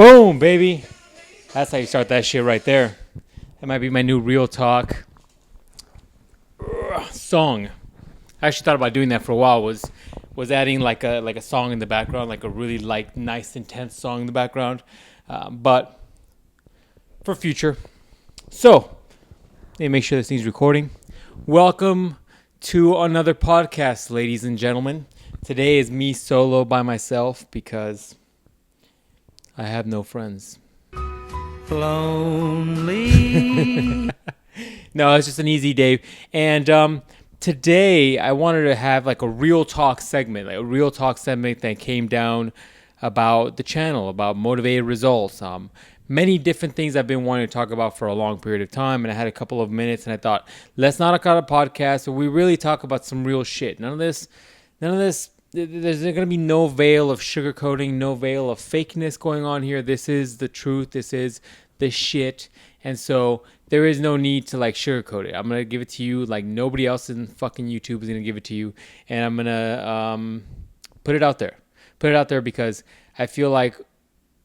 Boom, baby. That's how you start that shit right there. That might be my new Realtalk song. I actually thought about doing that for a while. Was adding like a song in the background, like a really like nice intense song in the background, but for future. So, let me make sure this thing's recording. Welcome to another podcast, ladies and gentlemen. Today is me solo by myself because I have no friends. Lonely. No, it's just an easy day. And today I wanted to have like a real talk segment, that came down about the channel, about motivated results. Many different things I've been wanting to talk about for a long period of time, and I had a couple of minutes, and I thought, let's not cut a podcast where we really talk about some real shit. None of this. There's going to be no veil of sugarcoating, no veil of fakeness going on here. This is the truth. This is the shit. And so there is no need to like sugarcoat it. I'm going to give it to you like nobody else in fucking YouTube is going to give it to you. And I'm going to put it out there. Put it out there because I feel like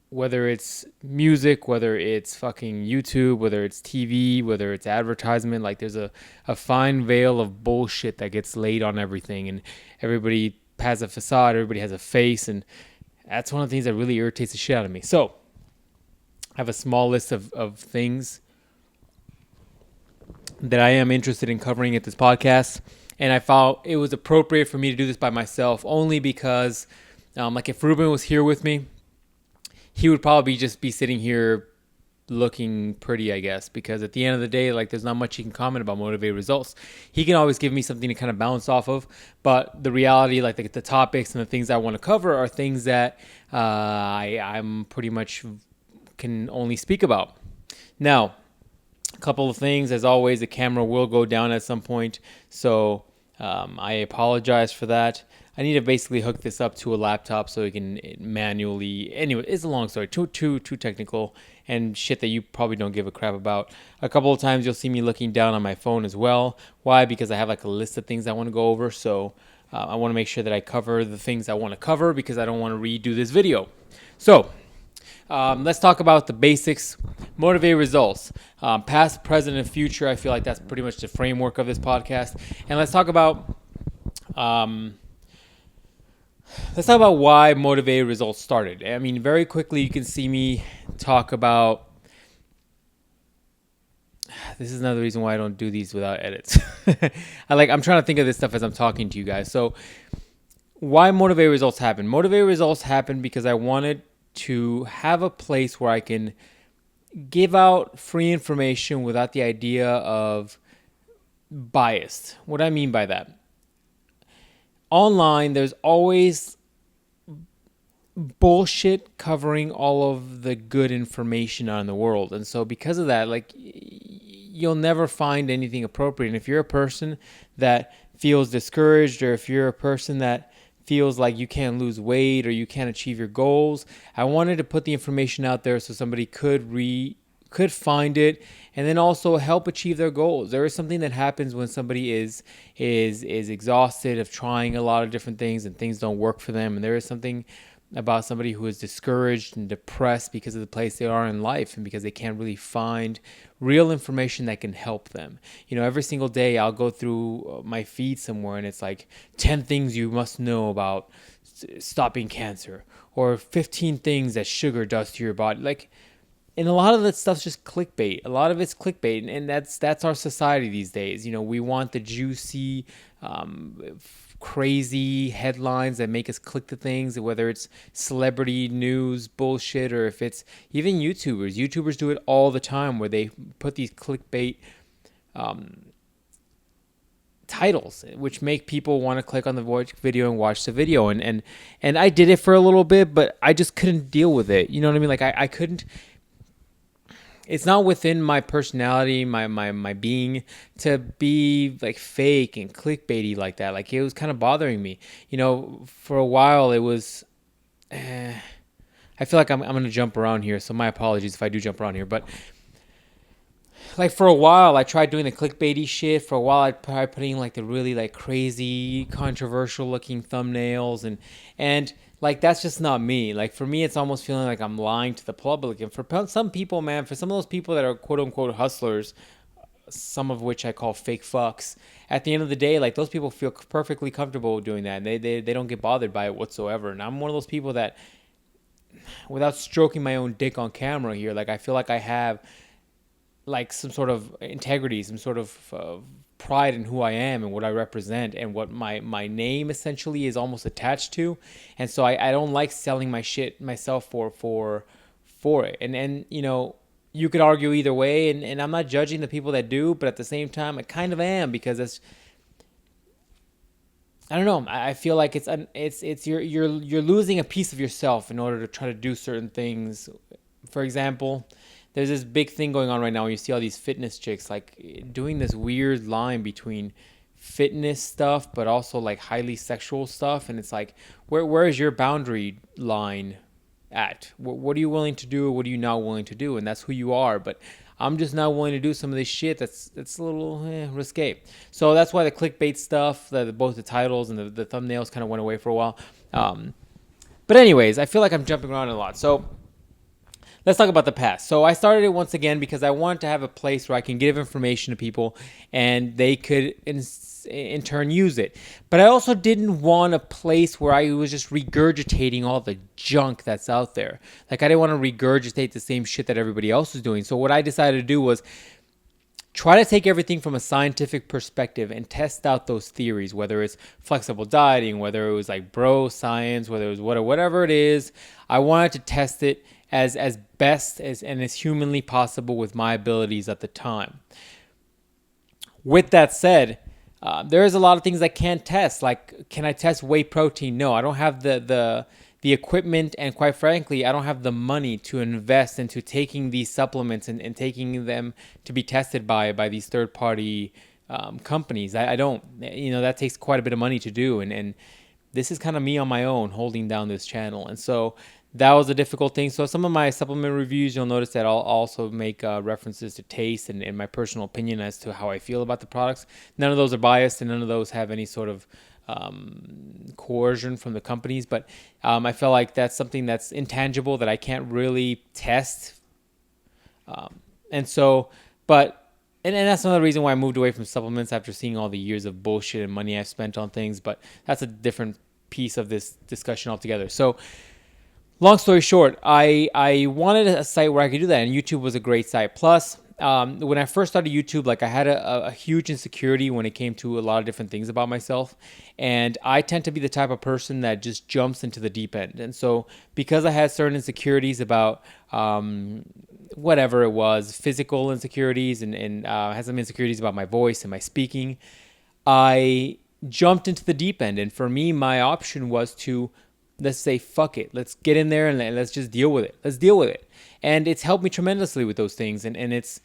whether it's music, whether it's fucking YouTube, whether it's TV, whether it's advertisement, like there's a fine veil of bullshit that gets laid on everything. And everybody has a facade, everybody has a face, and that's one of the things that really irritates the shit out of me. So I have a small list of things that I am interested in covering at this podcast, and I felt it was appropriate for me to do this by myself only because like if Ruben was here with me, he would probably just be sitting here looking pretty, I guess, because at the end of the day, like there's not much he can comment about motivated results. He can always give me something to kind of bounce off of, but the reality, like the topics and the things I want to cover are things that I'm pretty much can only speak about. Now, a couple of things, as always, the camera will go down at some point, so I apologize for that. I need to basically hook this up to a laptop so we can manually. Anyway, it's a long story. Too technical and shit that you probably don't give a crap about. A couple of times you'll see me looking down on my phone as well. Why? Because I have like a list of things I want to go over. So I want to make sure that I cover the things I want to cover because I don't want to redo this video. So let's talk about the basics. Motivated results. Past, present, and future. I feel like that's pretty much the framework of this podcast. And let's talk about why motivated results started. I mean, very quickly you can see me talk about. This is another reason why I don't do these without edits. I'm trying to think of this stuff as I'm talking to you guys. So why motivated results happen? Motivated results happen because I wanted to have a place where I can give out free information without the idea of biased. What I mean by that? Online, there's always bullshit covering all of the good information out in the world. And so because of that, like you'll never find anything appropriate. And if you're a person that feels discouraged, or if you're a person that feels like you can't lose weight or you can't achieve your goals, I wanted to put the information out there so somebody could find it and then also help achieve their goals. There is something that happens when somebody is exhausted of trying a lot of different things and things don't work for them. And there is something about somebody who is discouraged and depressed because of the place they are in life and because they can't really find real information that can help them. You know, every single day I'll go through my feed somewhere and it's like 10 things you must know about stopping cancer or 15 things that sugar does to your body. Like, and a lot of that stuff's just clickbait. A lot of it's clickbait, and that's our society these days. You know, we want the juicy, crazy headlines that make us click the things, whether it's celebrity news bullshit or if it's even YouTubers. YouTubers do it all the time where they put these clickbait titles, which make people want to click on the video and watch the video. And I did it for a little bit, but I just couldn't deal with it. You know what I mean? Like I couldn't. It's not within my personality, my being to be like fake and clickbaity like that. Like it was kind of bothering me. You know, for a while it was. I feel like I'm going to jump around here, so my apologies if I do jump around here. But like for a while I tried doing the clickbaity shit. For a while I tried putting like the really like crazy controversial looking thumbnails, and like that's just not me. Like for me it's almost feeling like I'm lying to the public. And for some people, man, for some of those people that are quote unquote hustlers, some of which I call fake fucks, at the end of the day, like those people feel perfectly comfortable doing that, and they don't get bothered by it whatsoever. And I'm one of those people that, without stroking my own dick on camera here, like I feel like I have like some sort of integrity, some sort of pride in who I am and what I represent and what my name essentially is almost attached to. And so I don't like selling my shit myself for it. And you know, you could argue either way, and I'm not judging the people that do, but at the same time I kind of am, because it's, I don't know. I feel like it's you're losing a piece of yourself in order to try to do certain things. For example, there's this big thing going on right now where you see all these fitness chicks like doing this weird line between fitness stuff but also like highly sexual stuff, and it's like, where is your boundary line at? What are you willing to do? What are you not willing to do? And that's who you are. But I'm just not willing to do some of this shit that's a little risque. So that's why the clickbait stuff, both the titles and the thumbnails kind of went away for a while. But anyways, I feel like I'm jumping around a lot. So let's talk about the past. So I started it once again because I wanted to have a place where I can give information to people and they could in turn use it. But I also didn't want a place where I was just regurgitating all the junk that's out there. Like I didn't want to regurgitate the same shit that everybody else was doing. So what I decided to do was try to take everything from a scientific perspective and test out those theories, whether it's flexible dieting, whether it was like bro science, whether it was whatever it is. I wanted to test it as best as and as humanly possible with my abilities at the time. With that said, there is a lot of things I can't test. Like, can I test whey protein? No, I don't have the equipment, and quite frankly, I don't have the money to invest into taking these supplements and taking them to be tested by these third-party companies. I don't, you know, that takes quite a bit of money to do, and this is kind of me on my own holding down this channel. And so that was a difficult thing. So some of my supplement reviews, you'll notice that I'll also make references to taste and my personal opinion as to how I feel about the products. None of those are biased, and none of those have any sort of coercion from the companies. But I feel like that's something that's intangible that I can't really test. And that's another reason why I moved away from supplements after seeing all the years of bullshit and money I've spent on things. But that's a different piece of this discussion altogether. So long story short, I wanted a site where I could do that, and YouTube was a great site. Plus, when I first started YouTube, like I had a huge insecurity when it came to a lot of different things about myself, and I tend to be the type of person that just jumps into the deep end. And so because I had certain insecurities about whatever it was, physical insecurities, and had some insecurities about my voice and my speaking, I jumped into the deep end. And for me, my option was to, let's say, fuck it. Let's get in there and let's just deal with it. Let's deal with it. And it's helped me tremendously with those things. And it's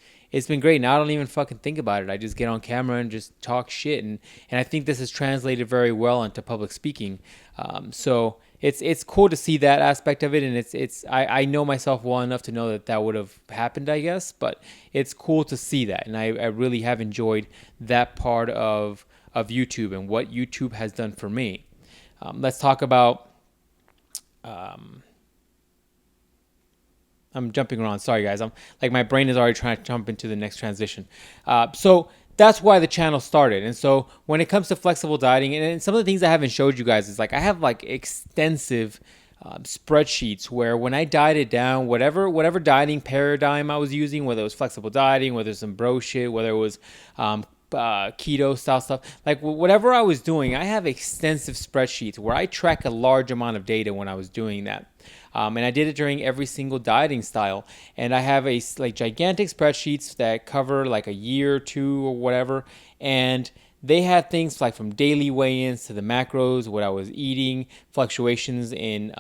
been great. Now I don't even fucking think about it. I just get on camera and just talk shit. And I think this has translated very well into public speaking. So it's cool to see that aspect of it. And I know myself well enough to know that would have happened, I guess. But it's cool to see that. And I really have enjoyed that part of YouTube and what YouTube has done for me. Let's talk about... I'm jumping around. Sorry, guys. I'm like, my brain is already trying to jump into the next transition. So that's why the channel started. And so when it comes to flexible dieting, and some of the things I haven't showed you guys is like I have like extensive spreadsheets where when I dieted down, whatever dieting paradigm I was using, whether it was flexible dieting, whether it was some bro shit, whether it was keto style stuff, like whatever I was doing, I have extensive spreadsheets where I track a large amount of data when I was doing that. And I did it during every single dieting style. And I have like gigantic spreadsheets that cover like a year or two or whatever. And they had things like from daily weigh-ins to the macros, what I was eating, fluctuations in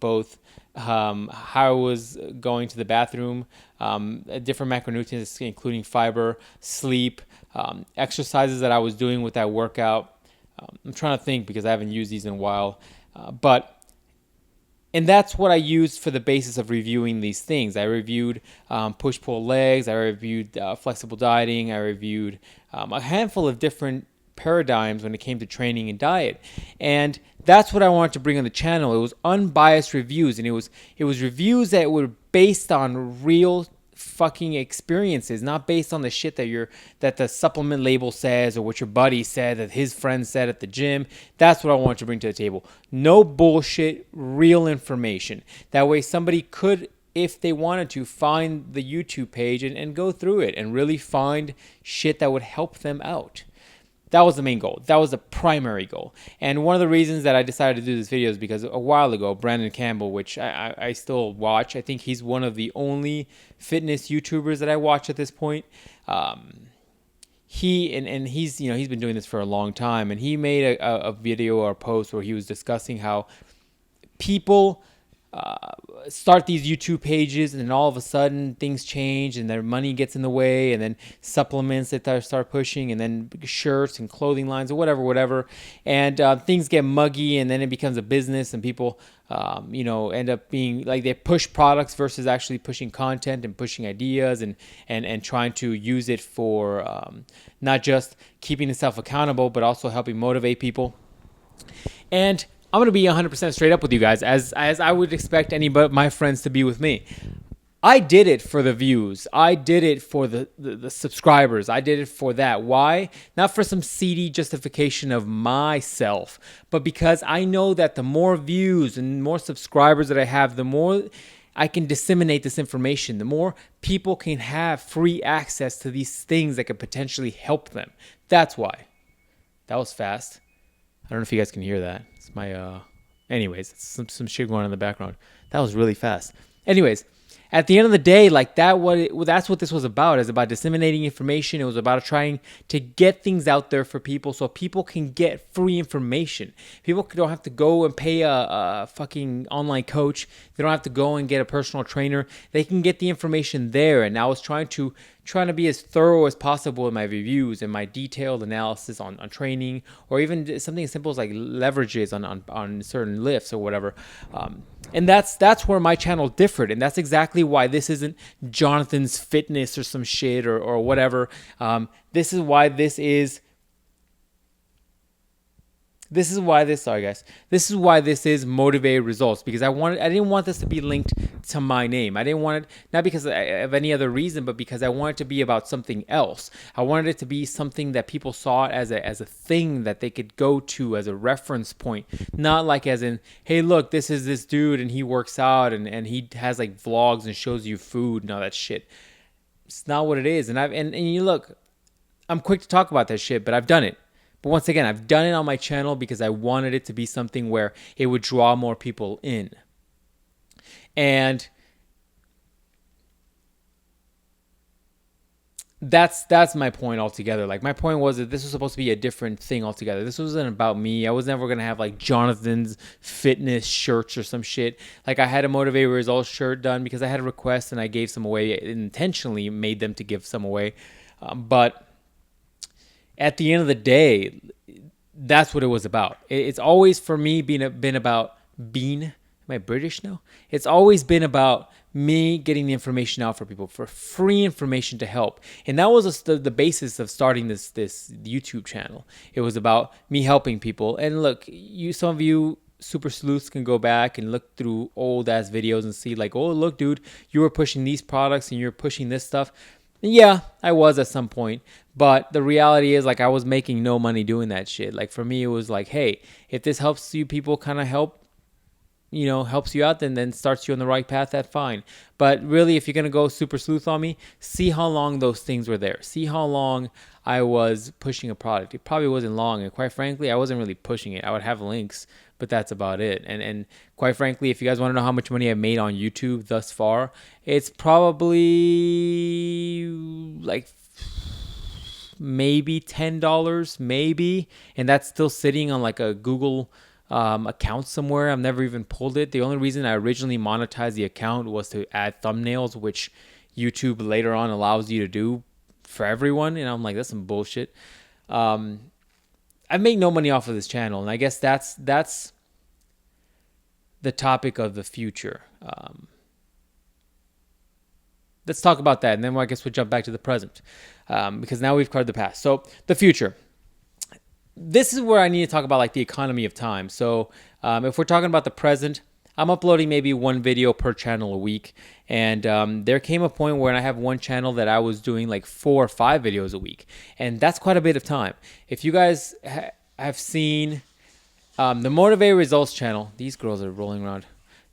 both how I was going to the bathroom, different macronutrients, including fiber, sleep, exercises that I was doing with that workout. I'm trying to think because I haven't used these in a while. But And that's what I used for the basis of reviewing these things. I reviewed push-pull legs. I reviewed flexible dieting. I reviewed a handful of different paradigms when it came to training and diet. And that's what I wanted to bring on the channel. It was unbiased reviews, and it was reviews that were based on real fucking experiences, not based on the shit that the supplement label says or what your buddy said, that his friend said at the gym. That's what I want to bring to the table. No bullshit, real information. That way somebody could, if they wanted to, find the YouTube page and go through it and really find shit that would help them out. That was the main goal. That was the primary goal. And one of the reasons that I decided to do this video is because a while ago, Brandon Campbell, which I still watch, I think he's one of the only fitness YouTubers that I watch at this point. He's been doing this for a long time, and he made a video or a post where he was discussing how people start these YouTube pages, and then all of a sudden things change and their money gets in the way, and then supplements that they start pushing, and then shirts and clothing lines or whatever, and things get muggy, and then it becomes a business, and people end up being like, they push products versus actually pushing content and pushing ideas and trying to use it for not just keeping itself accountable but also helping motivate people. And I'm going to be 100% straight up with you guys, as I would expect any but my friends to be with me. I did it for the views. I did it for the subscribers. I did it for that. Why? Not for some seedy justification of myself, but because I know that the more views and more subscribers that I have, the more I can disseminate this information, the more people can have free access to these things that could potentially help them. That's why. That was fast. I don't know if you guys can hear that. It's my, anyways, it's some shit going on in the background. That was really fast. Anyways, at the end of the day, like that's what this was about. It's about disseminating information. It was about trying to get things out there for people so people can get free information. People don't have to go and pay a fucking online coach. They don't have to go and get a personal trainer. They can get the information there. And I was trying to be as thorough as possible in my reviews and my detailed analysis on training, or even something as simple as like leverages on certain lifts or whatever. And that's where my channel differed, and that's exactly why this isn't Jonathan's Fitness or some shit or whatever. This is why this is Motivated Results, because I didn't want this to be linked to my name. I didn't want it, not because of any other reason, but because I wanted it to be about something else. I wanted it to be something that people saw as a thing that they could go to as a reference point, not like as in, hey, look, this is this dude and he works out and he has like vlogs and shows you food and all that shit. It's not what it is. And you look, I'm quick to talk about that shit, but I've done it. But once again, I've done it on my channel because I wanted it to be something where it would draw more people in. And that's my point altogether. Like, my point was that this was supposed to be a different thing altogether. This wasn't about me. I was never going to have like Jonathan's Fitness shirts or some shit. Like, I had a Motivated Results shirt done because I had a request and I gave some away. Intentionally made them to give some away. But at the end of the day, that's what it was about. It's always, for me, been about am I British now? It's always been about me getting the information out for people, for free information to help. And that was the basis of starting this YouTube channel. It was about me helping people. And look, some of you super sleuths can go back and look through old ass videos and see like, oh, look, dude, you were pushing these products and you're pushing this stuff. Yeah, I was at some point, but the reality is, like, I was making no money doing that shit. Like, for me, it was like, hey, if this helps you people kind of helps you out, then starts you on the right path, that's fine. But really, if you're going to go super sleuth on me, see how long those things were there. See how long I was pushing a product. It probably wasn't long, and quite frankly, I wasn't really pushing it. I would have links, but that's about it. And quite frankly, if you guys want to know how much money I've made on YouTube thus far, it's probably like maybe $10, maybe. And that's still sitting on like a Google account somewhere. I've never even pulled it. The only reason I originally monetized the account was to add thumbnails, which YouTube later on allows you to do for everyone. And I'm like, that's some bullshit. I make no money off of this channel, and I guess that's the topic of the future. Let's talk about that, and then I guess we'll jump back to the present, because now we've covered the past. So the future. This is where I need to talk about like the economy of time. So if we're talking about the present, I'm uploading maybe one video per channel a week. And there came a point where I have one channel that I was doing like 4 or 5 videos a week. And that's quite a bit of time. If you guys have seen the Motivated Results channel, these girls are rolling around.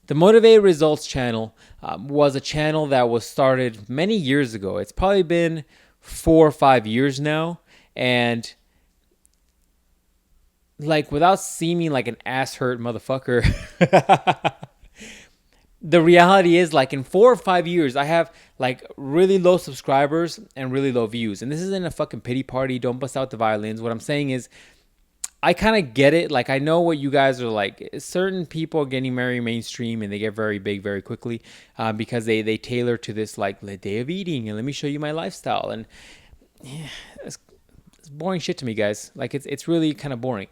The Motivated Results channel was a channel that was started many years ago. It's probably been 4 or 5 years now. And like, without seeming like an ass hurt motherfucker, the reality is, like, in 4 or 5 years, I have like really low subscribers and really low views. And this isn't a fucking pity party. Don't bust out the violins. What I'm saying is, I kind of get it. Like, I know what you guys are like. Certain people are getting very mainstream and they get very big very quickly because they tailor to this like the day of eating and let me show you my lifestyle. And yeah, it's boring shit to me, guys. Like, it's really kind of boring.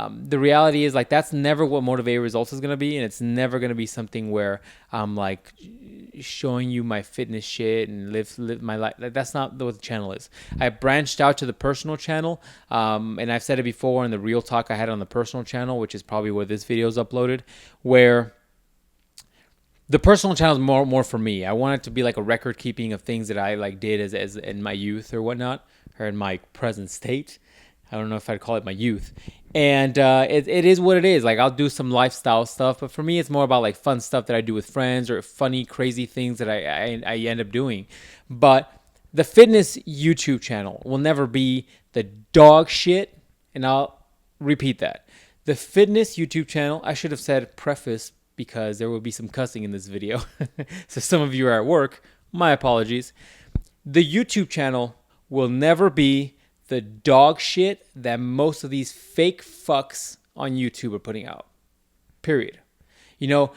The reality is, like, that's never what Motivated Results is going to be, and it's never going to be something where I'm like showing you my fitness shit and live my life. Like, that's not what the channel is. I branched out to the personal channel, and I've said it before in the Realtalk I had on the personal channel, which is probably where this video is uploaded, where the personal channel is more for me. I want it to be like a record keeping of things that I like did as in my youth or whatnot, or in my present state. I don't know if I'd call it my youth. And it is what it is. Like, I'll do some lifestyle stuff, but for me, it's more about like fun stuff that I do with friends or funny, crazy things that I end up doing. But the fitness YouTube channel will never be the dog shit. And I'll repeat that. The fitness YouTube channel, I should have said preface because there will be some cussing in this video. So some of you are at work. My apologies. The YouTube channel will never be the dog shit that most of these fake fucks on YouTube are putting out. Period. You know,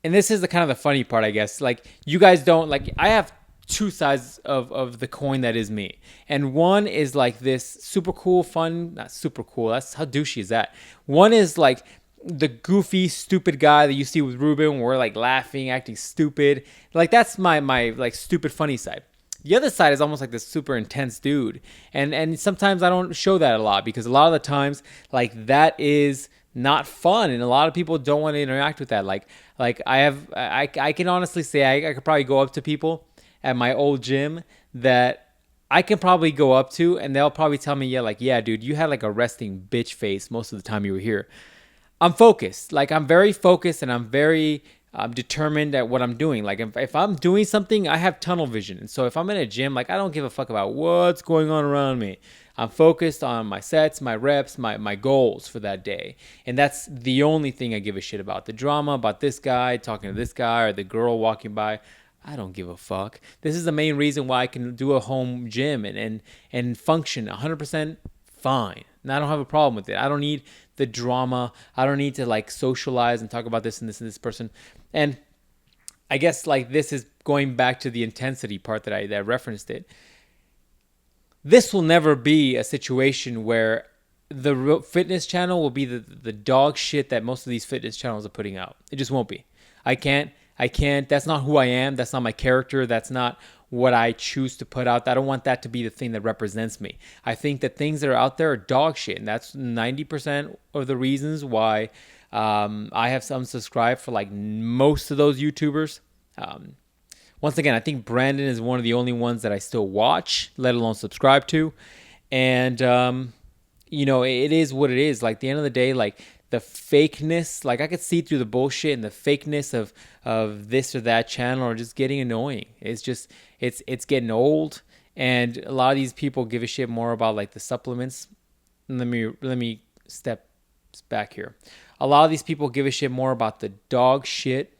and this is the kind of the funny part, I guess. Like, you guys don't, like, I have two sides of the coin that is me. And one is like this super cool, fun, not super cool. That's how douchey is that? One is like the goofy, stupid guy that you see with Ruben, where we're like laughing, acting stupid. Like, that's my like stupid, funny side. The other side is almost like this super intense dude. And sometimes I don't show that a lot because a lot of the times, like, that is not fun. And a lot of people don't want to interact with that. Like I can honestly say I could probably go up to people at my old gym that I can probably go up to and they'll probably tell me, yeah, dude, you had like a resting bitch face most of the time you were here. I'm focused. Like, I'm very focused and I'm very determined at what I'm doing. Like, if I'm doing something, I have tunnel vision. And so if I'm in a gym, like, I don't give a fuck about what's going on around me. I'm focused on my sets, my reps, my goals for that day. And that's the only thing I give a shit about. The drama about this guy talking to this guy or the girl walking by, I don't give a fuck. This is the main reason why I can do a home gym and function 100% fine. And I don't have a problem with it. I don't need the drama. I don't need to like socialize and talk about this and this and this person. And I guess like this is going back to the intensity part that I referenced it. This will never be a situation where the fitness channel will be the dog shit that most of these fitness channels are putting out. It just won't be. I can't. That's not who I am. That's not my character. That's not what I choose to put out. I don't want that to be the thing that represents me. I think that things that are out there are dog shit. And that's 90% of the reasons why I have some subscribed for like most of those YouTubers. Once again, I think Brandon is one of the only ones that I still watch, let alone subscribe to. And, you know, it is what it is. Like, at the end of the day, like, the fakeness, like, I could see through the bullshit and the fakeness of this or that channel are just getting annoying. It's just, it's getting old. And a lot of these people give a shit more about, like, the supplements. Let me step back here. A lot of these people give a shit more about the dog shit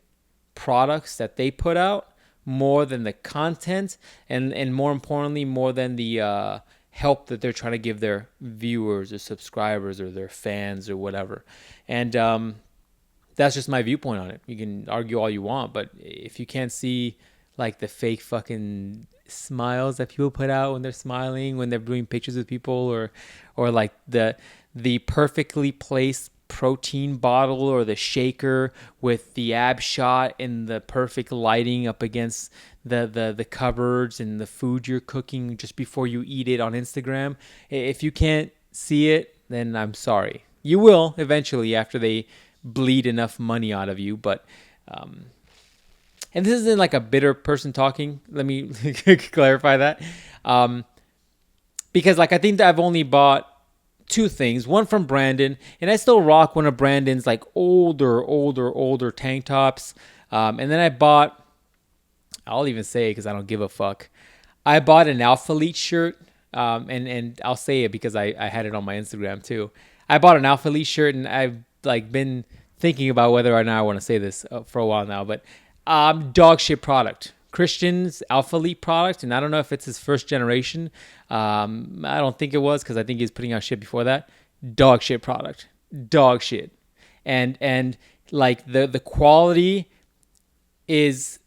products that they put out more than the content and more importantly, more than the help that they're trying to give their viewers or subscribers or their fans or whatever. And that's just my viewpoint on it. You can argue all you want, but if you can't see like the fake fucking smiles that people put out when they're smiling, when they're doing pictures with people, or like the perfectly placed protein bottle or the shaker with the ab shot and the perfect lighting up against the cupboards and the food you're cooking just before you eat it on Instagram. If you can't see it, then I'm sorry. You will eventually after they bleed enough money out of you, but and this isn't like a bitter person talking. Let me clarify that. Because like I think that I've only bought two things. One from Brandon, and I still rock one of Brandon's like older tank tops. And then I bought, I'll even say it because I don't give a fuck. I bought an Alpha Elite shirt. And I'll say it because I had it on my Instagram too. I bought an Alpha Elite shirt, and I've like been thinking about whether or not I want to say this for a while now, but dog shit product. Christian's Alpha Elite product, and I don't know if it's his first generation. I don't think it was because I think he's putting out shit before that. Dog shit product. Dog shit. And like the quality is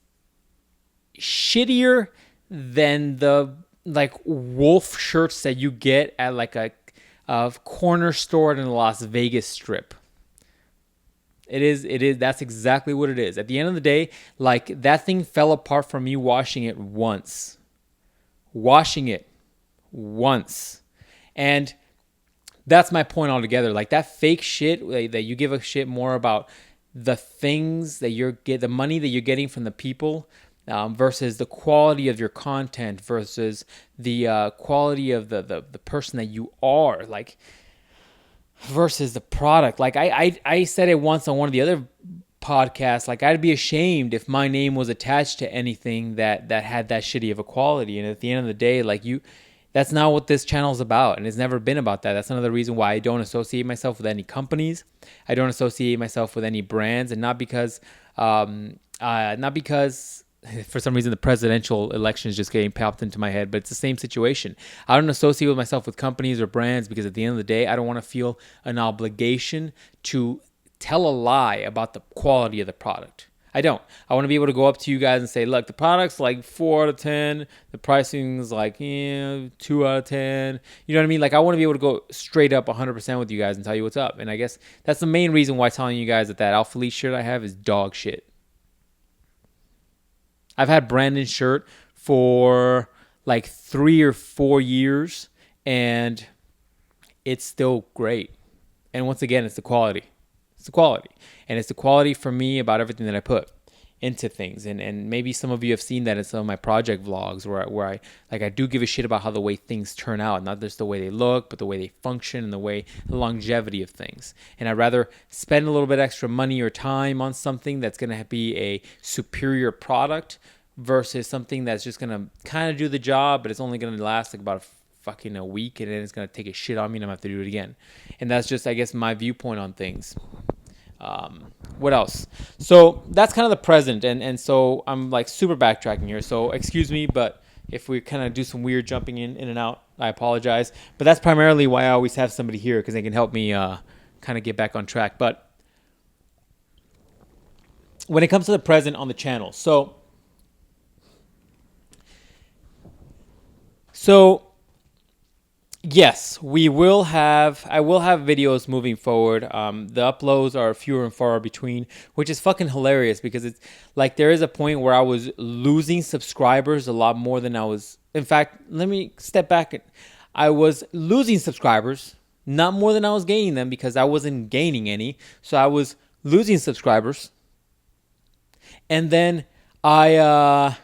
shittier than the like wolf shirts that you get at like a corner store in the Las Vegas Strip. It is. That's exactly what it is. At the end of the day, like that thing fell apart from me washing it once. And that's my point altogether. Like that fake shit that you give a shit more about the things that the money that you're getting from the people versus the quality of your content versus the quality of the person that you are. Like, versus the product. Like I said it once on one of the other podcasts, like I'd be ashamed if my name was attached to anything that had that shitty of a quality. And at the end of the day, like that's not what this channel is about. And it's never been about that. That's another reason why I don't associate myself with any companies. I don't associate myself with any brands, and not because for some reason the presidential election is just getting popped into my head, but it's the same situation. I don't associate with myself with companies or brands because at the end of the day, I don't want to feel an obligation to tell a lie about the quality of the product. I don't. I want to be able to go up to you guys and say, look, the product's like 4 out of 10. The pricing's like 2 out of 10. You know what I mean? Like I want to be able to go straight up 100% with you guys and tell you what's up. And I guess that's the main reason why telling you guys that Alpha Elite shirt I have is dog shit. I've had Brandon's shirt for like 3 or 4 years, and it's still great. And once again, it's the quality. It's the quality. And it's the quality for me about everything that I put into things. And maybe some of you have seen that in some of my project vlogs where I do give a shit about how the way things turn out, not just the way they look, but the way they function and the longevity of things. And I'd rather spend a little bit extra money or time on something that's going to be a superior product versus something that's just going to kind of do the job, but it's only going to last like about a week, and then it's going to take a shit on me and I'm going to have to do it again. And that's just, I guess, my viewpoint on things. What else? So that's kind of the present, and so I'm like super backtracking here, so excuse me, but if we kind of do some weird jumping in and out, I apologize. But that's primarily why I always have somebody here, because they can help me kind of get back on track. But when it comes to the present on the channel, so yes, I will have videos moving forward. The uploads are fewer and far between, which is fucking hilarious because it's like there is a point where I was losing subscribers a lot more than I was. In fact, let me step back. I was losing subscribers, not more than I was gaining them, because I wasn't gaining any. So I was losing subscribers. And then that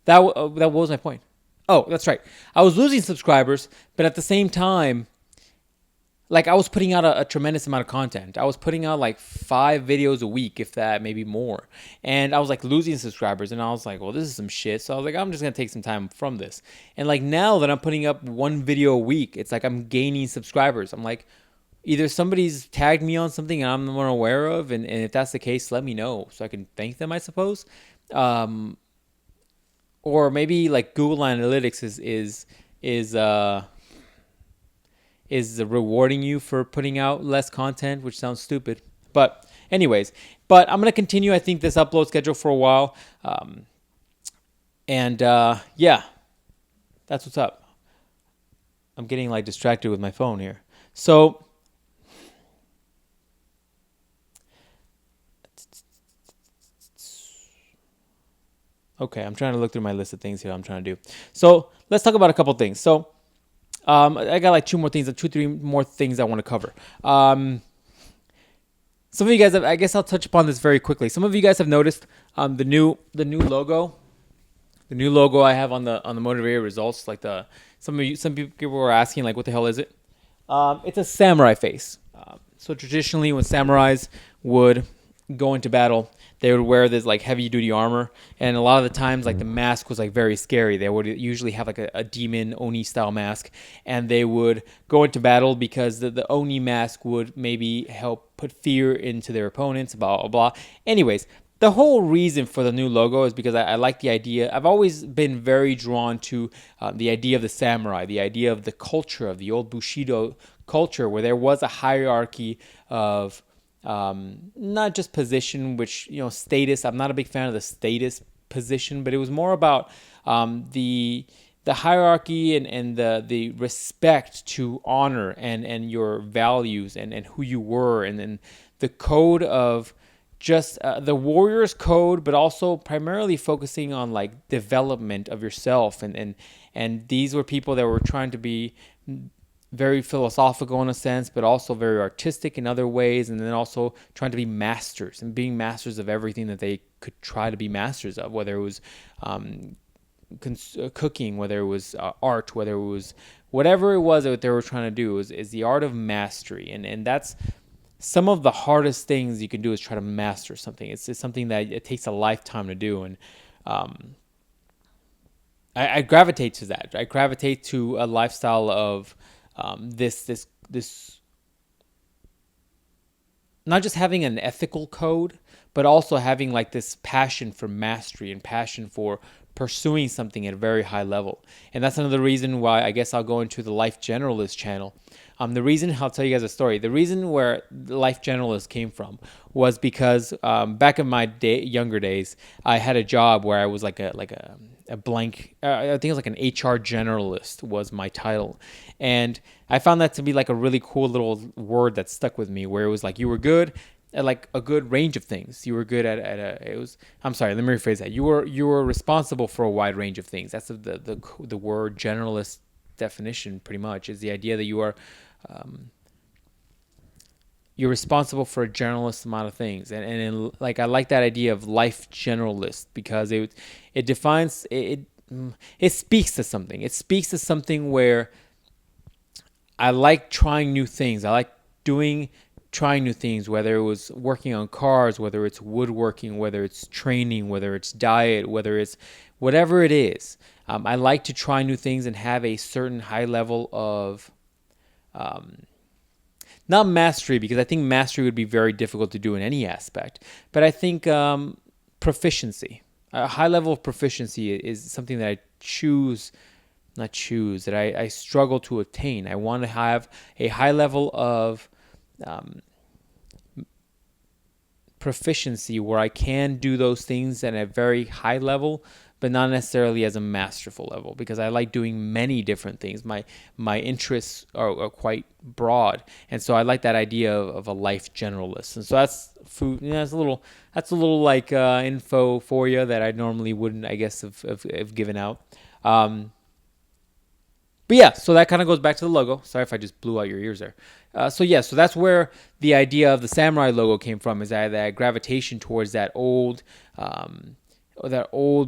was my point. Oh, that's right. I was losing subscribers, but at the same time, like I was putting out a tremendous amount of content. I was putting out like 5 videos a week, if that, maybe more. And I was like losing subscribers, and I was like, well, this is some shit. So I was like, I'm just going to take some time from this. And like now that I'm putting up 1 video a week, it's like I'm gaining subscribers. I'm like, either somebody's tagged me on something and I'm unaware of, and if that's the case, let me know so I can thank them, I suppose. Or maybe like Google Analytics is rewarding you for putting out less content, which sounds stupid. But anyways, I'm going to continue, I think, this upload schedule for a while. Yeah, that's what's up. I'm getting like distracted with my phone here. So okay, I'm trying to look through my list of things here I'm trying to do. So let's talk about a couple things. So I got like three more things I want to cover. Some of you guys I guess I'll touch upon this very quickly. Some of you guys have noticed the new logo. The new logo I have on the Motivated Results, like some people were asking like, what the hell is it? It's a samurai face. So traditionally, when samurais would go into battle, they would wear this like heavy duty armor, and a lot of the times like the mask was like very scary. They would usually have like a demon Oni style mask, and they would go into battle because the Oni mask would maybe help put fear into their opponents, blah blah blah. Anyways, the whole reason for the new logo is because I like the idea. I've always been very drawn to the idea of the samurai, the idea of the culture of the old Bushido culture, where there was a hierarchy of not just position, which, status. I'm not a big fan of the status position, but it was more about the hierarchy and the respect to honor and your values and who you were, and then the code of just the warrior's code, but also primarily focusing on like development of yourself, and these were people that were trying to be very philosophical in a sense, but also very artistic in other ways, and then also trying to be masters and being masters of everything that they could try to be masters of, whether it was cooking, whether it was art, whether it was whatever it was that they were trying to do is the art of mastery, and that's some of the hardest things you can do is try to master something. It's something that it takes a lifetime to do, and I gravitate to that. I gravitate to a lifestyle of this not just having an ethical code, but also having like this passion for mastery and passion for pursuing something at a very high level. And that's another reason why I guess I'll go into the LifeGeneralist channel. The reason, I'll tell you guys a story. The reason where the LifeGeneralist came from was because back in my younger days, I had a job where I was like a blank, I think it was like an HR generalist was my title. And I found that to be like a really cool little word that stuck with me, where it was like you were good at like a good range of things. You were good I'm sorry, let me rephrase that. You were responsible for a wide range of things. That's the word generalist definition pretty much, is the idea that you're responsible for a generalist amount of things, and like I like that idea of life generalist because it defines it speaks to something. It speaks to something where I like trying new things. I like trying new things, whether it was working on cars, whether it's woodworking, whether it's training, whether it's diet, whether it's whatever it is. I like to try new things and have a certain high level of not mastery, because I think mastery would be very difficult to do in any aspect, but I think proficiency, a high level of proficiency is something that I struggle to attain. I want to have a high level of proficiency where I can do those things at a very high level, but not necessarily as a masterful level, because I like doing many different things. My interests are quite broad, and so I like that idea of a life generalist. And so that's food. That's a little like info for you that I normally wouldn't, I guess, have given out. But yeah, so that kind of goes back to the logo. Sorry if I just blew out your ears there. So that's where the idea of the samurai logo came from, is that gravitation towards that old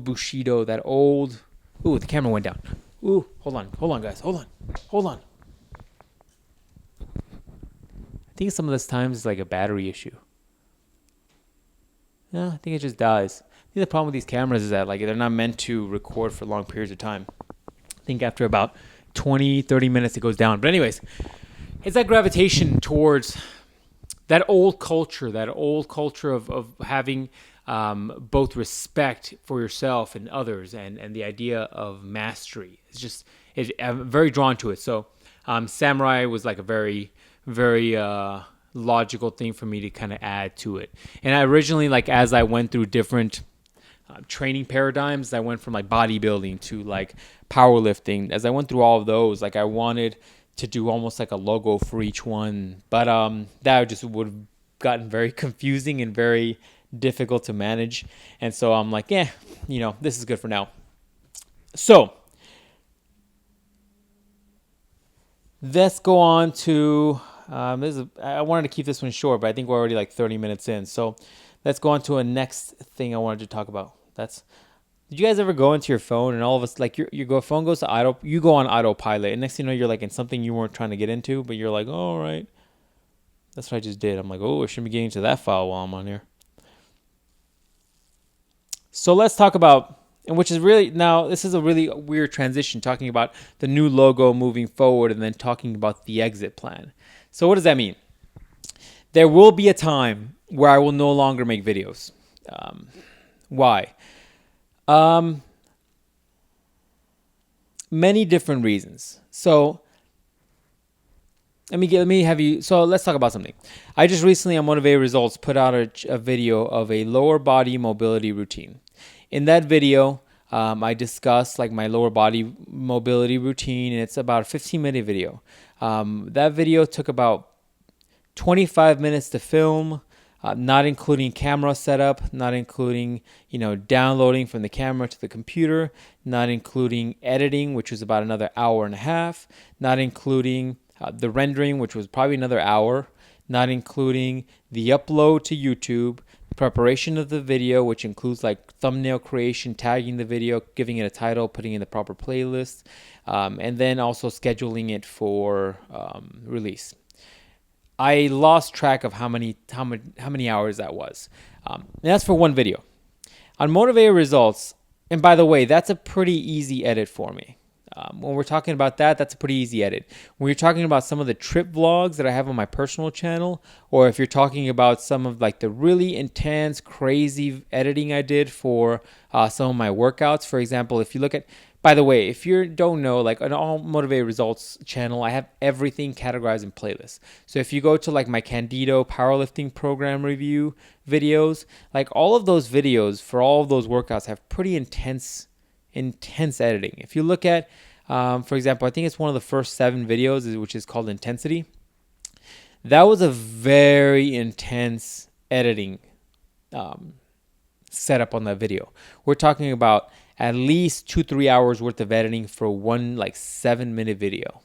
Bushido, that old... Ooh, the camera went down. Ooh, hold on, guys. Hold on. I think some of this times it's like a battery issue. Yeah, I think it just dies. I think the problem with these cameras is that like they're not meant to record for long periods of time. I think after about 20, 30 minutes it goes down. But anyways, it's that gravitation towards that old culture of having both respect for yourself and others, and the idea of mastery. I'm very drawn to it. So samurai was like a very, very logical thing for me to kind of add to it. And I originally, like, as I went through different training paradigms, I went from like bodybuilding to like powerlifting. As I went through all of those, like I wanted to do almost like a logo for each one. But that just would have gotten very confusing and very difficult to manage. And so I'm like, this is good for now. So let's go on to I wanted to keep this one short, but I think we're already like 30 minutes in. So let's go on to a next thing I wanted to talk about. Did you guys ever go into your phone and all of us, like your phone goes to auto, you go on autopilot, and next thing you know, you're like in something you weren't trying to get into, but you're like, oh, all right, that's what I just did. I'm like, oh, I shouldn't be getting to that file while I'm on here. So let's talk about, and which is really, now this is a really weird transition, talking about the new logo moving forward and then talking about the exit plan. So what does that mean? There will be a time where I will no longer make videos. Why? Many different reasons. So let's talk about something. I just recently on Motivated Results put out a video of a lower body mobility routine. In that video, I discussed like my lower body mobility routine, and it's about a 15-minute video. That video took about 25 minutes to film, not including camera setup, not including, downloading from the camera to the computer, not including editing, which was about another hour and a half, not including the rendering, which was probably another hour, not including the upload to YouTube, preparation of the video, which includes like thumbnail creation, tagging the video, giving it a title, putting it in the proper playlist, and then also scheduling it for release. I lost track of how many hours that was. And that's for one video. On Motivated Results, and by the way, that's a pretty easy edit for me. When we're talking about that's a pretty easy edit. When you're talking about some of the trip vlogs that I have on my personal channel, or if you're talking about some of like the really intense, crazy editing I did for some of my workouts, for example, if you look at, by the way, if you don't know, like on all Motivated Results channel, I have everything categorized in playlists. So if you go to like my Candido powerlifting program review videos, like all of those videos for all of those workouts have pretty intense editing. If you look at, for example, I think it's one of the first 7 videos, which is called Intensity. That was a very intense editing setup on that video. We're talking about at least 2-3 hours worth of editing for one like 7-minute video.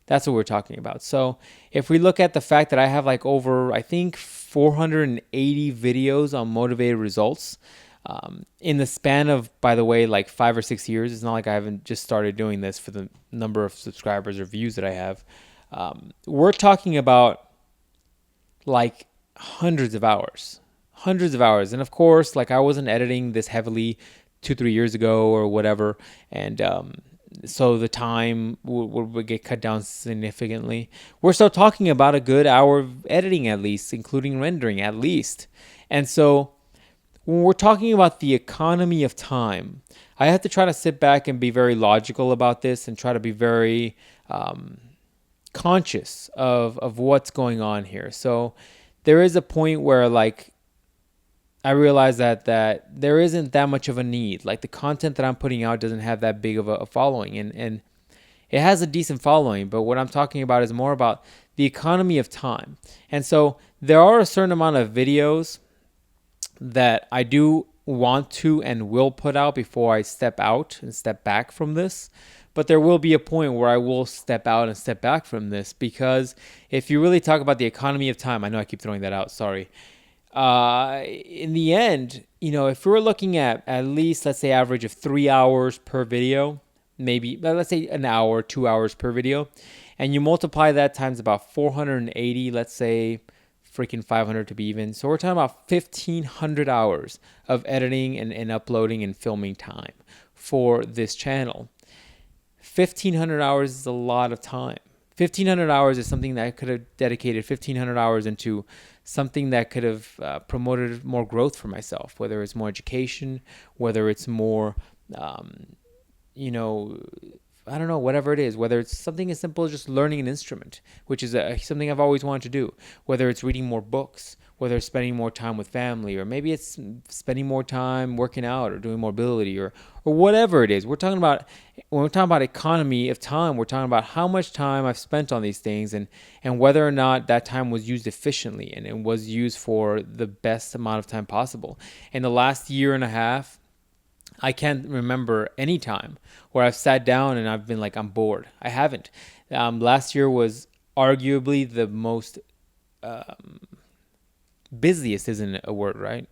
That's what we're talking about. So if we look at the fact that I have like over, I think 480 videos on Motivated Results, in the span of, by the way, like 5 or 6 years. It's not like I haven't just started doing this for the number of subscribers or views that I have. We're talking about like hundreds of hours. And of course, like I wasn't editing this heavily 2-3 years ago or whatever. And so the time would get cut down significantly. We're still talking about a good hour of editing at least, including rendering at least. And so when we're talking about the economy of time, I have to try to sit back and be very logical about this and try to be very conscious of what's going on here. So there is a point where like I realize that there isn't that much of a need. Like the content that I'm putting out doesn't have that big of a following, and it has a decent following, but what I'm talking about is more about the economy of time. And so there are a certain amount of videos that I do want to and will put out before I step out and step back from this. But there will be a point where I will step out and step back from this, because if you really talk about the economy of time, I know I keep throwing that out, sorry. In the end, if we're looking at least, let's say, average of 3 hours per video, maybe, let's say an hour, 2 hours per video, and you multiply that times about 480, let's say, freaking 500 to be even. So we're talking about 1,500 hours of editing and uploading and filming time for this channel. 1,500 hours is a lot of time. 1,500 hours is something that I could have dedicated 1,500 hours into something that could have promoted more growth for myself, whether it's more education, whether it's more, I don't know, whatever it is, whether it's something as simple as just learning an instrument, which is something I've always wanted to do, whether it's reading more books, whether it's spending more time with family, or maybe it's spending more time working out or doing mobility or whatever it is. When we're talking about economy of time, we're talking about how much time I've spent on these things and whether or not that time was used efficiently and it was used for the best amount of time possible. In the last year and a half, I can't remember any time where I've sat down and I've been like, I'm bored. I haven't. Last year was arguably the most busiest, isn't a word, right?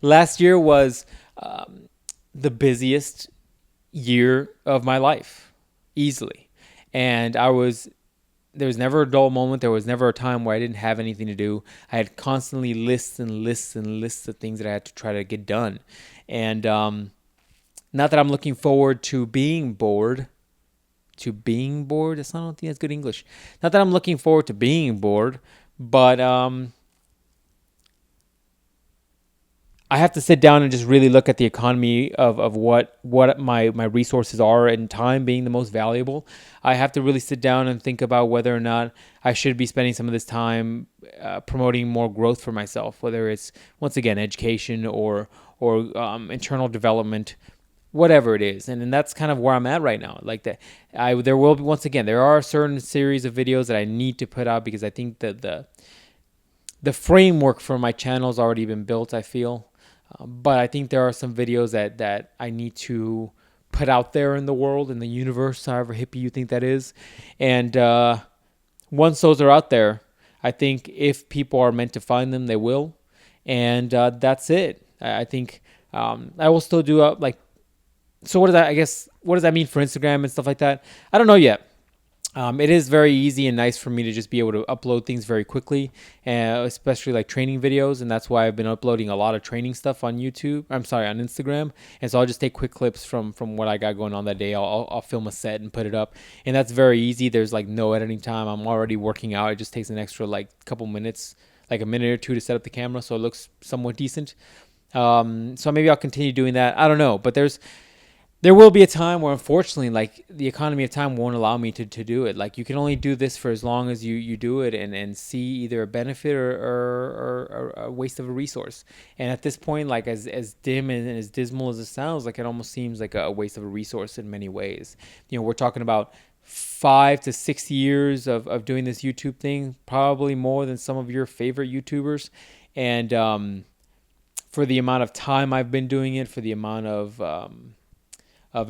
Last year was the busiest year of my life, easily. And there was never a dull moment. There was never a time where I didn't have anything to do. I had constantly lists and lists and lists of things that I had to try to get done. And not that I'm looking forward to being bored. I don't think that's good English. Not that I'm looking forward to being bored, but I have to sit down and just really look at the economy of what my resources are, and time being the most valuable. I have to really sit down and think about whether or not I should be spending some of this time promoting more growth for myself, whether it's, once again, education or internal development, whatever it is. And that's kind of where I'm at right now. Like that, there will be, once again, there are a certain series of videos that I need to put out because I think that the framework for my channel has already been built, I feel. But I think there are some videos that I need to put out there in the world, in the universe, however hippie you think that is. And once those are out there, I think if people are meant to find them, they will. And that's it. I think I will still do so what does that mean for Instagram and stuff like that? I don't know yet. It is very easy and nice for me to just be able to upload things very quickly, especially like training videos. And that's why I've been uploading a lot of training stuff on on Instagram. And so I'll just take quick clips from what I got going on that day. I'll film a set and put it up. And that's very easy. There's like no editing time. I'm already working out. It just takes an extra like couple minutes, like a minute or two to set up the camera so it looks somewhat decent. So maybe I'll continue doing that. I don't know. But there will be a time where, unfortunately, like the economy of time won't allow me to do it. Like you can only do this for as long as you do it and see either a benefit or a waste of a resource. And at this point, like as dim and as dismal as it sounds, like it almost seems like a waste of a resource in many ways. We're talking about 5 to 6 years of doing this YouTube thing, probably more than some of your favorite YouTubers. And for the amount of time I've been doing it, for the amount of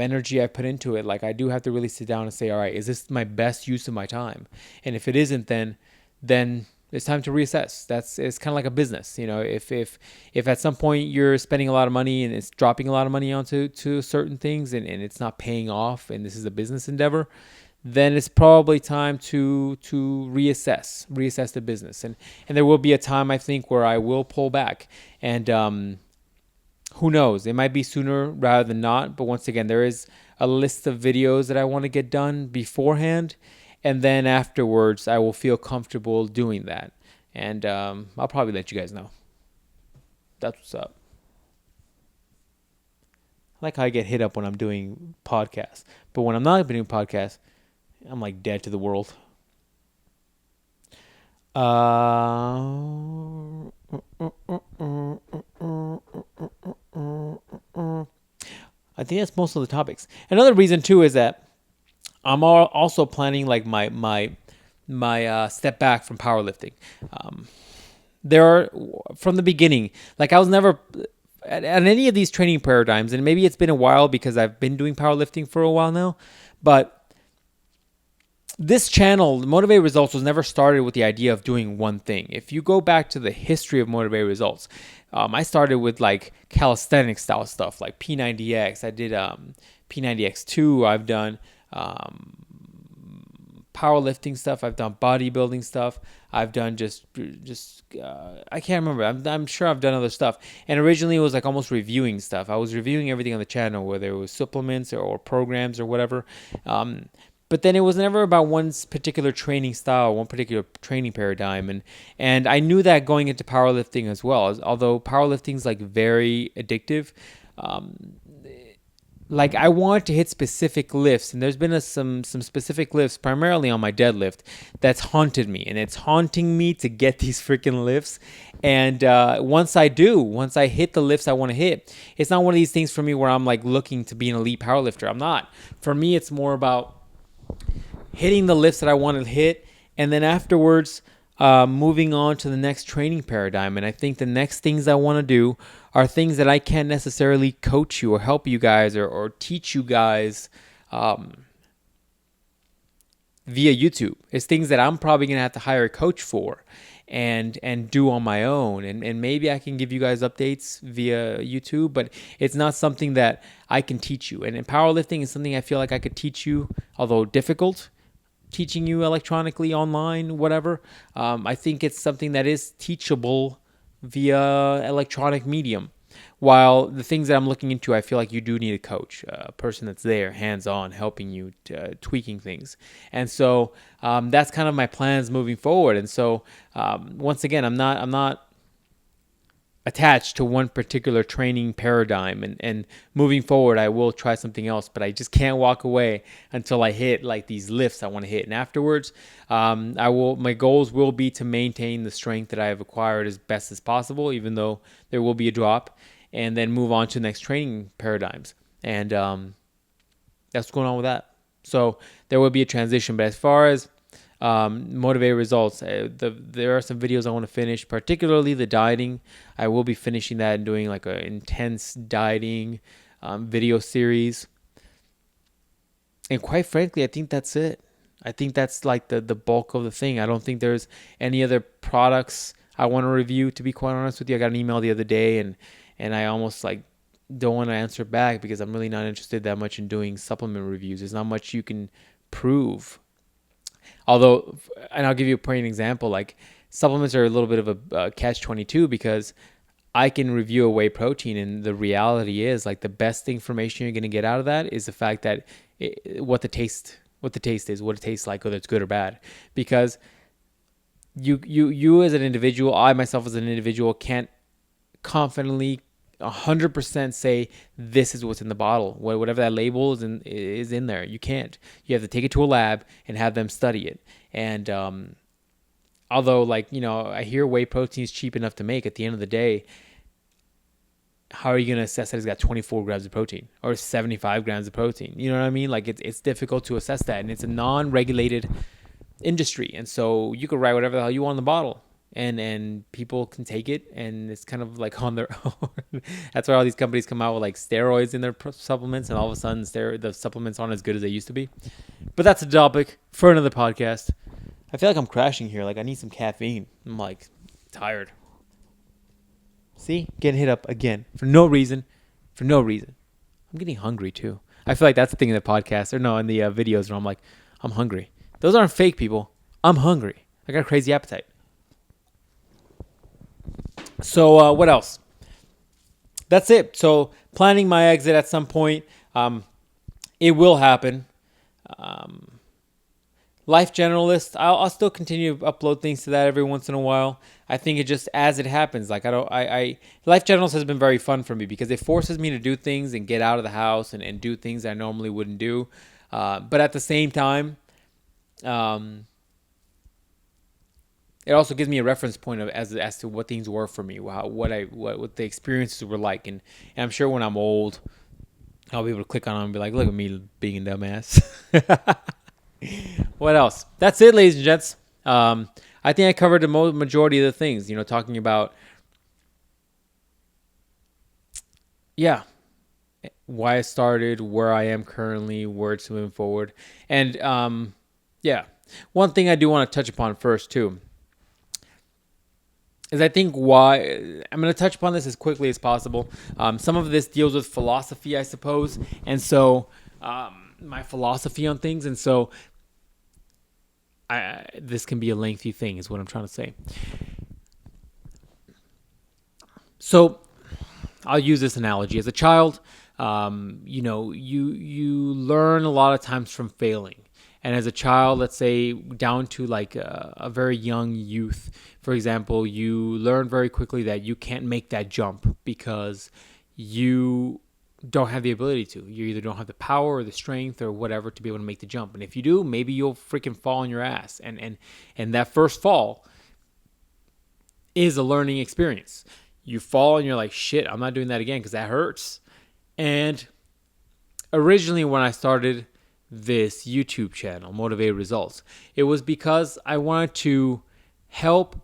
energy I put into it, like I do have to really sit down and say, all right, is this my best use of my time? And if it isn't, then it's time to reassess. It's kind of like a business. If at some point you're spending a lot of money and it's dropping a lot of money onto certain things and it's not paying off and this is a business endeavor, then it's probably time to reassess the business. And there will be a time, I think, where I will pull back. And who knows? It might be sooner rather than not. But once again, there is a list of videos that I want to get done beforehand. And then afterwards, I will feel comfortable doing that. And I'll probably let you guys know. That's what's up. I like how I get hit up when I'm doing podcasts. But when I'm not doing podcasts, I'm like dead to the world. I think that's most of the topics. Another reason too is that I'm also planning like my step back from powerlifting. There are, from the beginning, like I was never at any of these training paradigms, and maybe it's been a while because I've been doing powerlifting for a while now, but this channel, Motivated Results, was never started with the idea of doing one thing. If you go back to the history of Motivated Results, I started with like calisthenic style stuff like P90X. I did P90X2. I've done powerlifting stuff. I've done bodybuilding stuff. I've done just I can't remember. I'm sure I've done other stuff. And originally it was like almost reviewing stuff. I was reviewing everything on the channel, whether it was supplements or programs or whatever. But then it was never about one particular training style, one particular training paradigm. And I knew that going into powerlifting as well. Although powerlifting is like very addictive, like I want to hit specific lifts, and there's been some specific lifts, primarily on my deadlift, that's haunted me, and it's haunting me to get these freaking lifts. And once I hit the lifts I want to hit, it's not one of these things for me where I'm like looking to be an elite powerlifter. I'm not. For me, it's more about hitting the lifts that I want to hit, and then afterwards moving on to the next training paradigm. And I think the next things I want to do are things that I can't necessarily coach you or help you guys or teach you guys via YouTube. It's things that I'm probably going to have to hire a coach for and do on my own. And maybe I can give you guys updates via YouTube, but it's not something that I can teach you. And powerlifting is something I feel like I could teach you, although difficult, teaching you electronically, online, whatever. I think it's something that is teachable via electronic medium. While the things that I'm looking into, I feel like you do need a coach, a person that's there, hands-on, helping you, tweaking things. And so that's kind of my plans moving forward. And so once again, I'm not attached to one particular training paradigm, and moving forward I will try something else, but I just can't walk away until I hit like these lifts I want to hit. And afterwards my goals will be to maintain the strength that I have acquired as best as possible, even though there will be a drop, and then move on to the next training paradigms. And that's what's going on with that. So there will be a transition. But as far as motivated results, there are some videos I want to finish, particularly the dieting. I will be finishing that and doing like an intense dieting video series. And quite frankly, I think that's it. I think that's like the bulk of the thing. I don't think there's any other products I want to review, to be quite honest with you. I got an email the other day, and I almost like don't want to answer back because I'm really not interested that much in doing supplement reviews. There's not much you can prove. Although, and I'll give you a point example, like supplements are a little bit of a catch-22, because I can review a whey protein, and the reality is like the best information you're going to get out of that is the fact that what the taste is, what it tastes like, whether it's good or bad. Because you as an individual, I myself as an individual, can't confidently 100% say this is what's in the bottle. Whatever that label is in there. You can't. You have to take it to a lab and have them study it. And although, like, you know, I hear whey protein is cheap enough to make, at the end of the day, how are you going to assess that it's got 24 grams of protein or 75 grams of protein? You know what I mean? Like, it's difficult to assess that, and it's a non-regulated industry. And so you could write whatever the hell you want on the bottle, and people can take it, and it's kind of like on their own. That's why all these companies come out with like steroids in their supplements, and all of a sudden the supplements aren't as good as they used to be. But that's a topic for another podcast. I feel like I'm crashing here. Like, I need some caffeine. I'm like tired. See, getting hit up again for no reason. I'm getting hungry too. I feel like that's the thing in the podcast, or no, in the videos where I'm like, I'm hungry. Those aren't fake, people. I'm hungry. I got a crazy appetite. So what else? That's it. So planning my exit at some point. It will happen. LifeGeneralist, I'll still continue to upload things to that every once in a while. I think it just as it happens. Like LifeGeneralist has been very fun for me because it forces me to do things and get out of the house and do things I normally wouldn't do. But at the same time, it also gives me a reference point of as to what things were for me, what the experiences were like, and I'm sure when I'm old, I'll be able to click on them and be like, look at me being a dumbass. What else? That's it, ladies and gents. I think I covered the majority of the things. You know, talking about why I started, where I am currently, where it's moving forward, and one thing I do want to touch upon first too is I think why I'm going to touch upon this as quickly as possible. Some of this deals with philosophy, I suppose, and so my philosophy on things, and so this can be a lengthy thing, is what I'm trying to say. So I'll use this analogy. As a child, you learn a lot of times from failing. And as a child, let's say down to like a very young youth, for example, you learn very quickly that you can't make that jump because you don't have the ability to. You either don't have the power or the strength or whatever to be able to make the jump. And if you do, maybe you'll freaking fall on your ass. And that first fall is a learning experience. You fall and you're like, shit, I'm not doing that again because that hurts. And originally when I started this YouTube channel, Motivated Results, it was because I wanted to help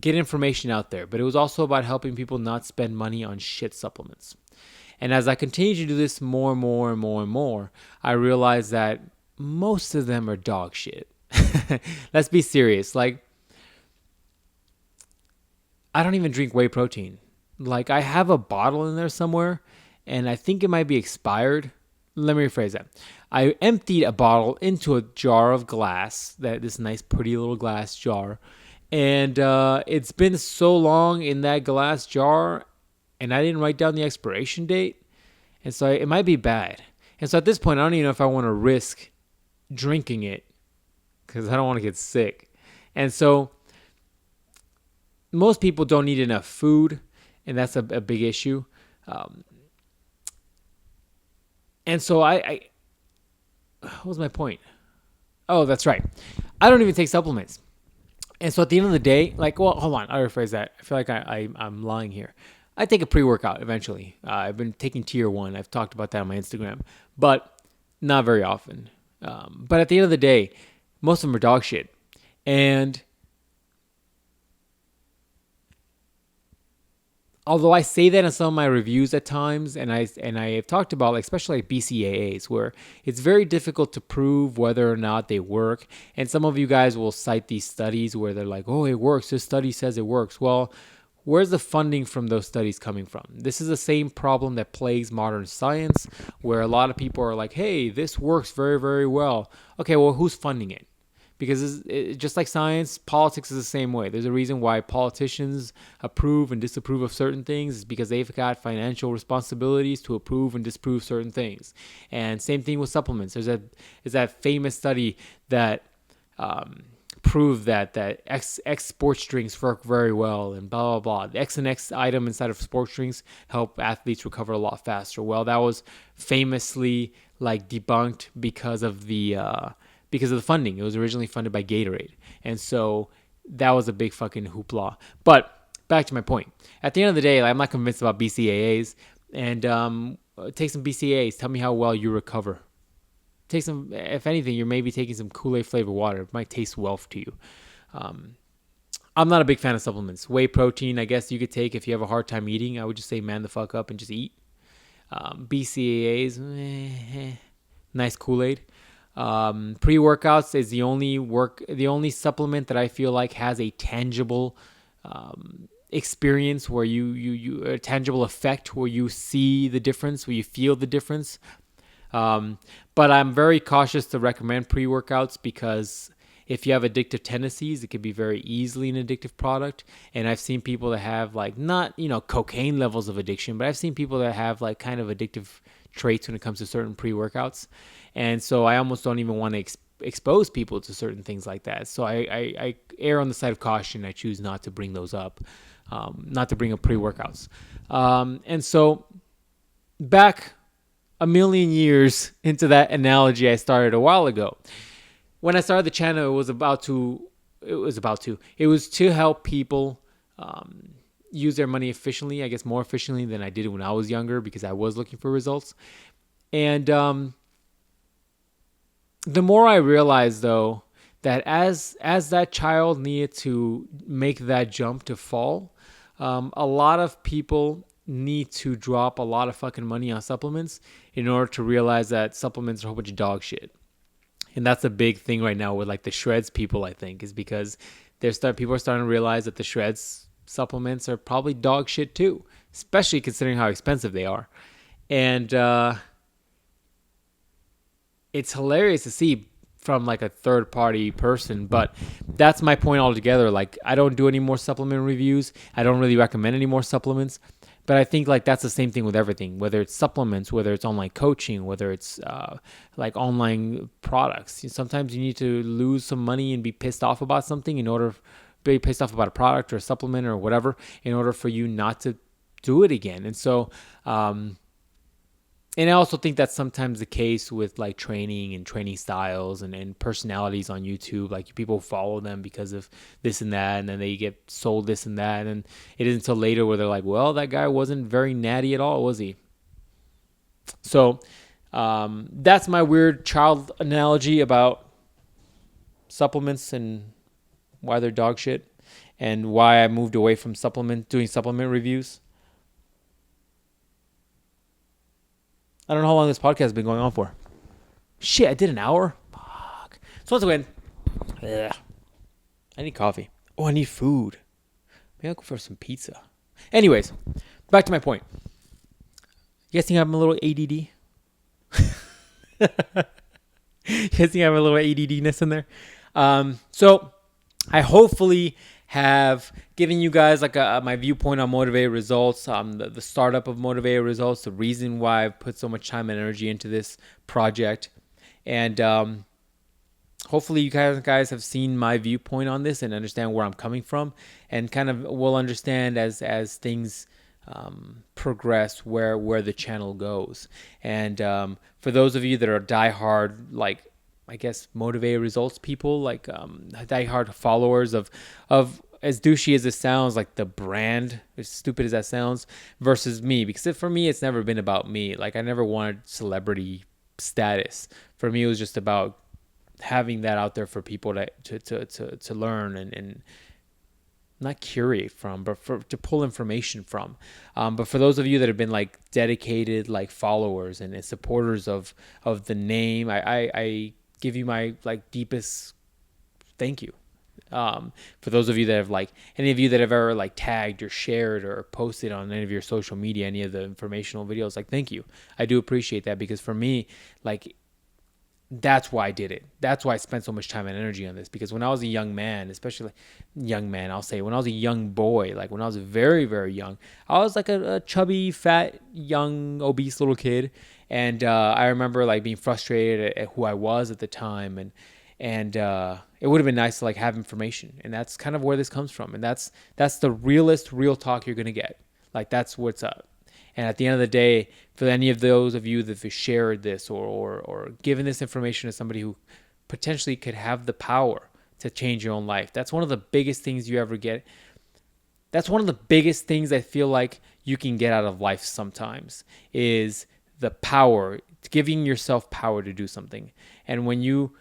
get information out there, but it was also about helping people not spend money on shit supplements. And as I continue to do this more and more and more and more, I realized that most of them are dog shit. Let's be serious. Like, I don't even drink whey protein. Like, I have a bottle in there somewhere, and I think it might be expired. Let me rephrase that. I emptied a bottle into a jar of glass, this nice, pretty little glass jar, and it's been so long in that glass jar, and I didn't write down the expiration date, and so it might be bad. And so at this point, I don't even know if I want to risk drinking it because I don't want to get sick. And so most people don't eat enough food, and that's a big issue. And so I what was my point? Oh, that's right. I don't even take supplements. And so at the end of the day, like, well, hold on, I'll rephrase that. I feel like I'm lying here. I take a pre-workout eventually. I've been taking tier 1. I've talked about that on my Instagram, but not very often. But at the end of the day, most of them are dog shit. And although I say that in some of my reviews at times, and I have talked about, like, especially like BCAAs, where it's very difficult to prove whether or not they work. And some of you guys will cite these studies where they're like, oh, it works. This study says it works. Well, where's the funding from those studies coming from? This is the same problem that plagues modern science, where a lot of people are like, hey, this works very, very well. Okay, well, who's funding it? Because just like science, politics is the same way. There's a reason why politicians approve and disapprove of certain things. Is because they've got financial responsibilities to approve and disapprove certain things. And same thing with supplements. There's that famous study that proved that X sports drinks work very well and blah, blah, blah. The X and X item inside of sports drinks help athletes recover a lot faster. Well, that was famously like debunked because of the funding. It was originally funded by Gatorade. And so that was a big fucking hoopla. But back to my point. At the end of the day, like, I'm not convinced about BCAAs. And take some BCAAs. Tell me how well you recover. Take some, if anything, you're maybe taking some Kool-Aid flavored water. It might taste well to you. I'm not a big fan of supplements. Whey protein, I guess you could take if you have a hard time eating. I would just say man the fuck up and just eat. BCAAs, nice Kool-Aid. Pre-workouts is the only supplement that I feel like has a tangible experience where you a tangible effect where you see the difference, where you feel the difference. But I'm very cautious to recommend pre-workouts because if you have addictive tendencies, it could be very easily an addictive product. And I've seen people that have, like, not, cocaine levels of addiction, but I've seen people that have, like, kind of addictive traits when it comes to certain pre-workouts. And so I almost don't even want to expose people to certain things like that. So I err on the side of caution. I choose not to bring those up, not to bring up pre-workouts. And so back a million years into that analogy I started a while ago. When I started the channel, it was to help people use their money efficiently, I guess more efficiently than I did when I was younger, because I was looking for results. And the more I realized, though, that as that child needed to make that jump to fall, a lot of people need to drop a lot of fucking money on supplements in order to realize that supplements are a whole bunch of dog shit. And that's a big thing right now with, like, the shreds people, I think, is because people are starting to realize that the shreds supplements are probably dog shit too, especially considering how expensive they are. And it's hilarious to see from, like, a third party person, but that's my point altogether. Like, I don't do any more supplement reviews. I don't really recommend any more supplements. But I think, like, that's the same thing with everything, whether it's supplements, whether it's online coaching, whether it's like online products. Sometimes you need to lose some money and be pissed off about something be pissed off about a product or a supplement or whatever in order for you not to do it again. And so And I also think that's sometimes the case with like training and training styles and personalities on YouTube. Like people follow them because of this and that, and then they get sold this and that. And it isn't until later where they're like, well, that guy wasn't very natty at all, was he? So that's my weird child analogy about supplements and why they're dog shit and why I moved away from doing supplement reviews. I don't know how long this podcast has been going on for. Shit, I did an hour? Fuck. So once again, I need coffee. Oh, I need food. Maybe I'll go for some pizza. Anyways, back to my point. You guys think I'm a little ADD? You guys think I have a little ADD-ness in there? So I hopefully have given you guys like my viewpoint on Motivated Results, the startup of Motivated Results, the reason why I've put so much time and energy into this project. And hopefully you guys have seen my viewpoint on this and understand where I'm coming from, and kind of will understand as things progress where the channel goes. And for those of you that are diehard, like I guess Motivated Results people, like diehard followers of as douchey as it sounds, like the brand, as stupid as that sounds, versus me, because for me it's never been about me. Like I never wanted celebrity status. For me it was just about having that out there for people to learn and not curate from, but to pull information from. But for those of you that have been like dedicated like followers and supporters of the name, I give you my like deepest thank you. For those of you that have like, any of you that have ever like tagged or shared or posted on any of your social media, any of the informational videos, like thank you. I do appreciate that, because for me, like that's why I did it. That's why I spent so much time and energy on this, because when I was a young man, especially young man, I'll say when I was a young boy, like when I was very, very young, I was like a chubby, fat, young, obese little kid. And I remember like being frustrated at who I was at the time. And it would have been nice to like have information. And that's kind of where this comes from. And that's the realest real talk you're going to get. Like that's what's up. And at the end of the day, for any of those of you that have shared this or given this information to somebody who potentially could have the power to change your own life, that's one of the biggest things you ever get. That's one of the biggest things I feel like you can get out of life sometimes, is the power, giving yourself power to do something. And when you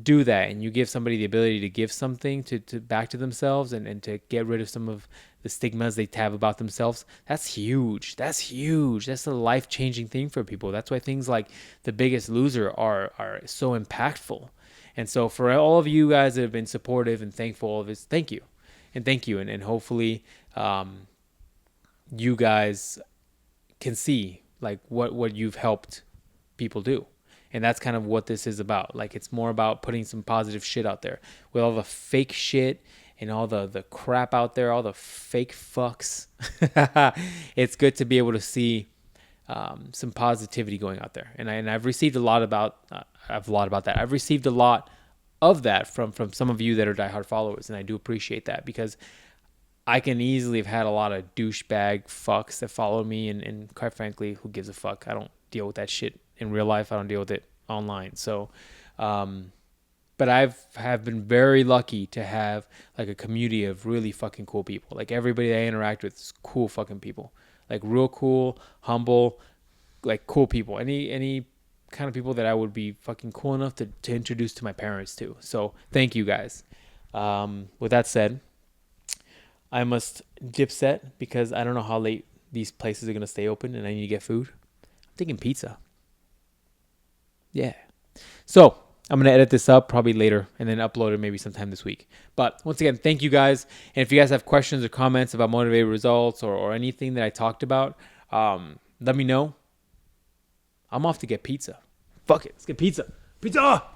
do that and you give somebody the ability to give something to back to themselves and to get rid of some of the stigmas they have about themselves, that's huge. That's huge. That's a life-changing thing for people. That's why things like The Biggest Loser are so impactful. And so for all of you guys that have been supportive and thankful of this, thank you. And thank you. And hopefully you guys can see like what you've helped people do. And that's kind of what this is about. Like, it's more about putting some positive shit out there. With all the fake shit and all the crap out there, all the fake fucks, it's good to be able to see some positivity going out there. And I've received a lot about that. I've received a lot of that from some of you that are diehard followers, and I do appreciate that, because I can easily have had a lot of douchebag fucks that follow me, and quite frankly, who gives a fuck? I don't deal with that shit in real life. I don't deal with it online. So, but have been very lucky to have like a community of really fucking cool people. Like everybody that I interact with is cool fucking people, like real cool, humble, like cool people. Any kind of people that I would be fucking cool enough to introduce to my parents to. So thank you guys. With that said, I must dip set because I don't know how late these places are going to stay open and I need to get food. I'm thinking pizza. Yeah. So I'm going to edit this up probably later and then upload it maybe sometime this week. But once again, thank you guys. And if you guys have questions or comments about Motivated Results or anything that I talked about, let me know. I'm off to get pizza. Fuck it. Let's get pizza. Pizza!